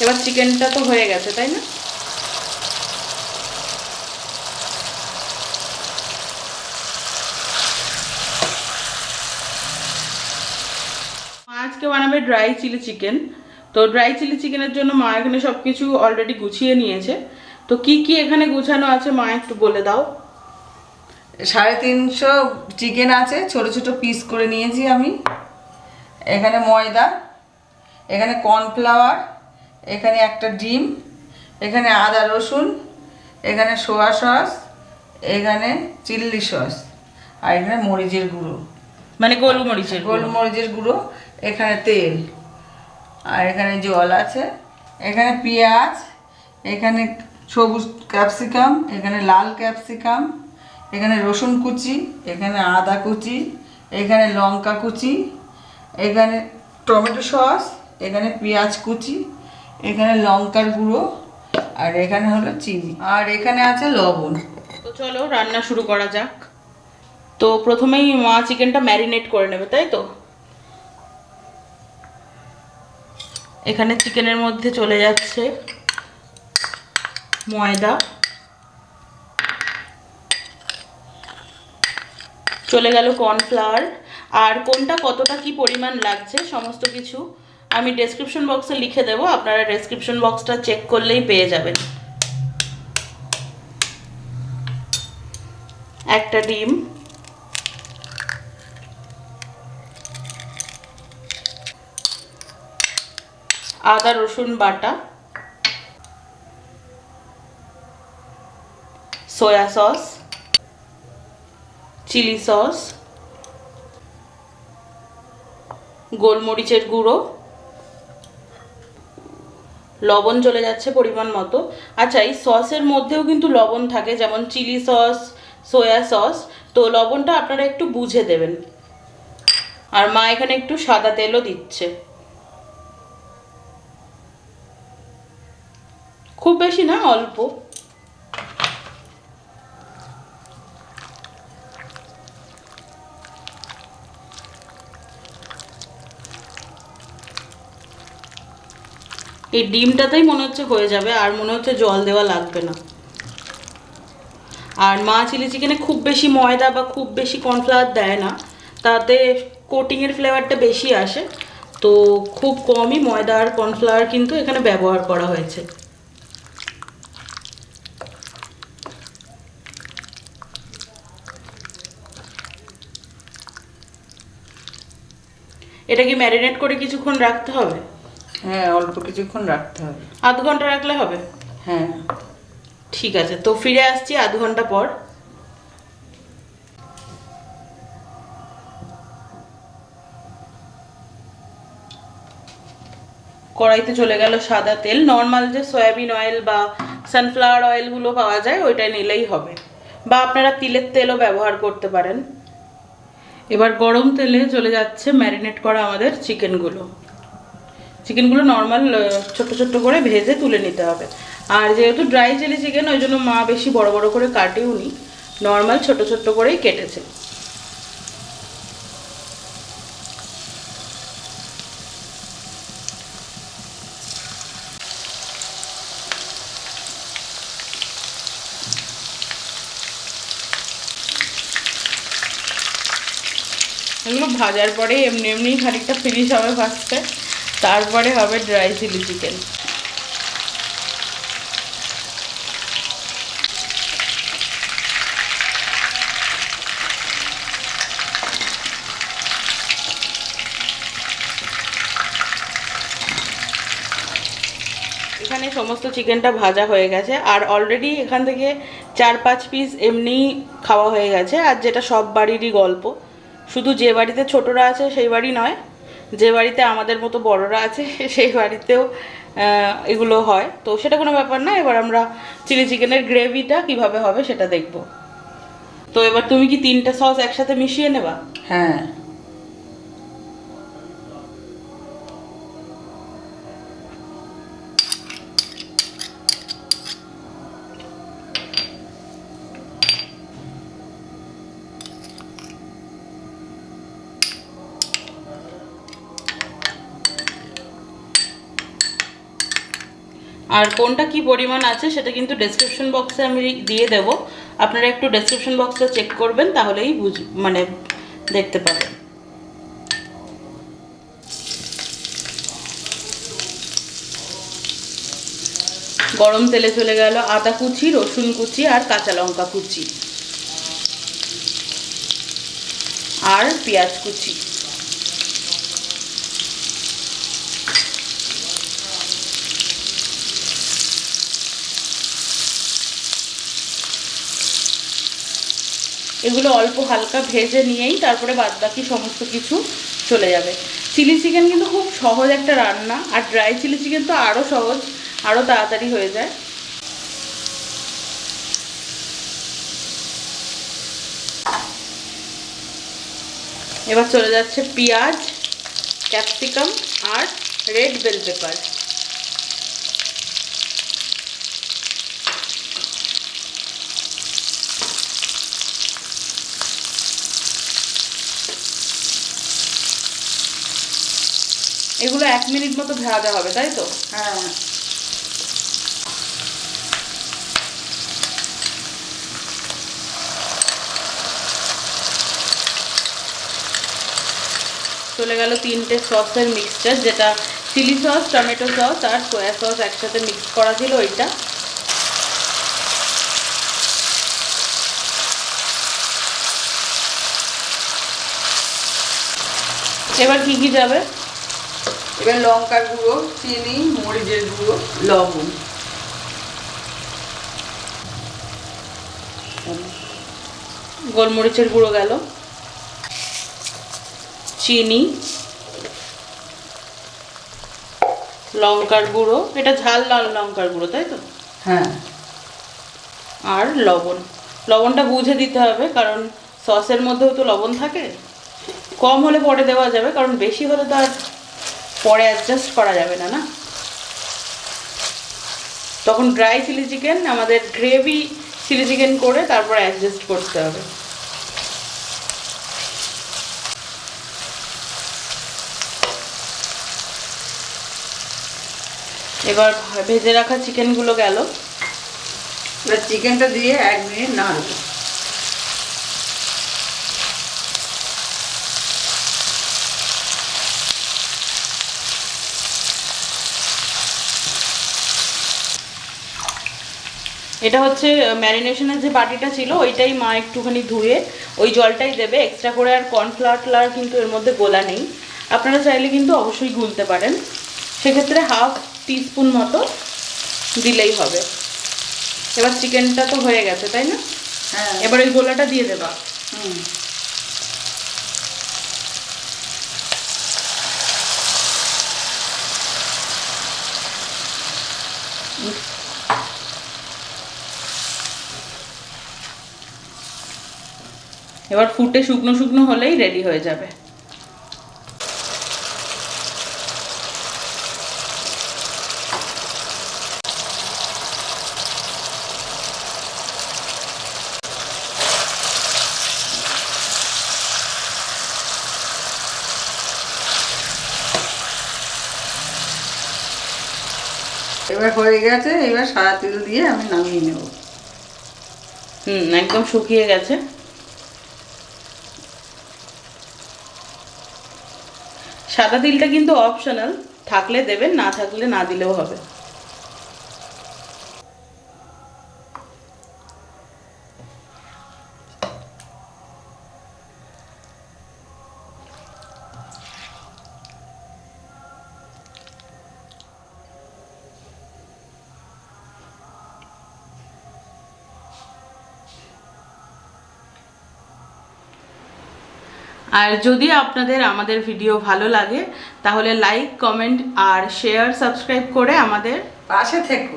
এবার চিকেনটা তো হয়ে গেছে, তাই না? মা আজকে বানাবে ড্রাই চিলি চিকেন। তো ড্রাই চিলি চিকেনের জন্য মা এখানে সব কিছু অলরেডি গুছিয়ে নিয়েছে। তো কি কি এখানে গুছানো আছে মা একটু বলে দাও। 350 চিকেন আছে, ছোট ছোট পিস করে নিয়েছি আমি। এখানে ময়দা, এখানে কর্নফ্লাওয়ার, এখানে একটা ডিম, এখানে আদা রসুন, এখানে সোয়া সস, এখানে চিল্লি সস, আর এখানে মরিচের গুঁড়ো, মানে গোলমরিচের গুঁড়ো। গোলমরিচের গুঁড়ো, এখানে তেল, আর এখানে জল আছে, এখানে পেঁয়াজ, এখানে সবুজ ক্যাপসিকাম, এখানে লাল ক্যাপসিকাম, এখানে রসুন কুচি, এখানে আদা কুচি, এখানে লঙ্কা কুচি, এখানে টমেটো সস, এখানে পেঁয়াজ কুচি, এখানে লঙ্কার গুঁড়ো, আর এখানে হলো চিনি, আর এখানে আছে লবণ। তো চলো রান্না শুরু করা যাক। তো প্রথমেই মা চিকেনটা ম্যারিনেট করে নেবে, তাই তো? এখানে চিকেনের মধ্যে চলে যাচ্ছে ময়দা, চলে গেল কর্নফ্লাওয়ার, আর কোনটা কতটা কি পরিমাণ লাগছে সমস্ত কিছু আমি ডেসক্রিপশন বক্সে লিখে দেবো, আপনারা ডেসক্রিপশন বক্সটা চেক করলেই পেয়ে যাবেন। একটা ডিম, আদা রসুন বাটা, সয়া সস, চিলি সস, গোলমরিচের গুঁড়ো, লবণ চলে যাচ্ছে পরিমাণ মতো। আচ্ছা, এই সসের মধ্যেও কিন্তু লবণ থাকে, যেমন চিলি সস, সয়া সস, তো লবণটা আপনারা একটু বুঝে দেবেন। আর মা এখানে একটু সাদা তেলও দিচ্ছে, খুব বেশি না, অল্প। এই ডিমটাতেই মনে হচ্ছে হয়ে যাবে, আর মনে হচ্ছে জল দেওয়া লাগবে না। আর মা চিলি চিকেনে খুব বেশি ময়দা বা খুব বেশি কর্নফ্লাওয়ার দেয় না, তাতে কোটিংয়ের ফ্লেভারটা বেশি আসে। তো খুব কমই ময়দা আর কর্নফ্লাওয়ার কিন্তু এখানে ব্যবহার করা হয়েছে। এটা কি ম্যারিনেট করে কিছুক্ষণ রাখতে হবে? হ্যাঁ, অল্প কিছুক্ষণ রাখতে হবে। আধ ঘন্টা রাখলে হবে? হ্যাঁ। ঠিক আছে, তো ফিরে আসছি আধ ঘন্টা পর। কড়াইতে চলে গেল সাদা তেল, নর্মাল যে সয়াবিন অয়েল বা সানফ্লাওয়ার অয়েলগুলো পাওয়া যায় ওইটা নিলেই হবে, বা আপনারা তিলের তেলও ব্যবহার করতে পারেন। এবার গরম তেলে চলে যাচ্ছে ম্যারিনেট করা আমাদের চিকেনগুলো। চিকেনগুলো নর্মাল ছোট্ট ছোট্ট করে ভেজে তুলে নিতে হবে। আর যেহেতু ড্রাই চিলি চিকেন, ওই জন্য মা বেশি বড় বড় করে কাটেও নি, নর্মাল ছোট ছোট্ট করেই কেটেছে। এগুলো ভাজার পরে এমনি এমনি খানিকটা ফিনিশ হবে ফার্স্টে, তারপরে হবে ড্রাই চিলি চিকেন। এখানে সমস্ত চিকেনটা ভাজা হয়ে গেছে, আর অলরেডি এখান থেকে 4-5 পিস এমনি খাওয়া হয়ে গেছে। আর যেটা সব বাড়িরই গল্প, শুধু যে বাড়িতে ছোটরা আছে সেই বাড়ি নয়, যে বাড়িতে আমাদের মতো বড়রা আছে সেই বাড়িতেও এগুলো হয়। তো সেটা কোনো ব্যাপার না। এবার আমরা চিলি চিকেনের গ্রেভিটা কিভাবে হবে সেটা দেখব। তো এবার তুমি কি 3টে সস একসাথে মিশিয়ে নেবা? হ্যাঁ। আর কোনটা কি পরিমাণ আছে সেটা কিন্তু ডেসক্রিপশন বক্সে আমি দিয়ে দেব, আপনারা একটু ডেসক্রিপশন বক্সটা চেক করবেন, তাহলেই মানে দেখতে পাবেন। গরম তেলে চলে গেল আদা কুচি, রসুন কুচি আর কাঁচা লঙ্কা কুচি আর পেঁয়াজ কুচি। এগুলো অল্প হালকা ভেজে নিয়েই তারপরে বাদবাকি সমস্ত কিছু চলে যাবে। চিলি চিকেন কিন্তু খুব সহজ একটা রান্না, আর ড্রাই চিলি চিকেন তো আরও সহজ, আরও তাড়াতাড়ি হয়ে যায়। এবার চলে যাচ্ছে পেঁয়াজ, ক্যাপসিকাম আর রেড বেল পেপার। এগুলো 1 মিনিট মতো ভাজা হবে, তাই তো? হ্যাঁ। চলে গেল 3টে সসের মিক্সচার, যেটা চিলি সস, টমেটো সস আর সয়া সস একসাথে মিক্স করা ছিল ওইটা। এবার কি কি যাবে? এবার লঙ্কার গুঁড়ো, চিনি, মরিচের গুঁড়ো, লবণ। গোলমরিচের গুঁড়ো গেল, চিনি, লঙ্কার গুঁড়ো, এটা ঝাল লাল লঙ্কার গুঁড়ো, তাই তো? হ্যাঁ। আর লবণ। লবণটা বুঝে দিতে হবে, কারণ সসের মধ্যেও তো লবণ থাকে। কম হলে পরে দেওয়া যাবে, কারণ বেশি হলে তো আর পরে অ্যাডজাস্ট করা যাবে না, না? তখন ড্রাই চিলি চিকেন, আমাদের গ্রেভি চিলি চিকেন করে তারপর অ্যাডজাস্ট করতে হবে। এবার ভেজে রাখা চিকেনগুলো গেল। এবার চিকেনটা দিয়ে 1 মিনিট নাড়বো। এটা হচ্ছে ম্যারিনেশনের যে বাটিটা ছিল ওইটাই মা একটুখানি ধুয়ে ওই জলটাই দেবে, এক্সট্রা করে আর কর্নফ্লাওয়ার কিন্তু এর মধ্যে গোলা নেই। আপনারা চাইলে কিন্তু অবশ্যই গুলতে পারেন, সেক্ষেত্রে 1/2 টিস্পুন মতো দিলেই হবে। এবার চিকেনটা তো হয়ে গেছে, তাই না? হ্যাঁ। এবার ওই গোলাটা দিয়ে দেবা। এবার ফুটে শুকনো শুকনো হলেই রেডি হয়ে যাবে। এবার হয়ে গেছে, এবার সাদা তেল দিয়ে আমি নামিয়ে নেব। একদম শুকিয়ে গেছে। সাদা তিলটা কিন্তু অপশনাল, থাকলে দেবেন, না থাকলে না দিলেও হবে। আর যদি আপনাদের আমাদের ভিডিও ভালো লাগে তাহলে লাইক, কমেন্ট আর শেয়ার, সাবস্ক্রাইব করে আমাদের পাশে থেকো।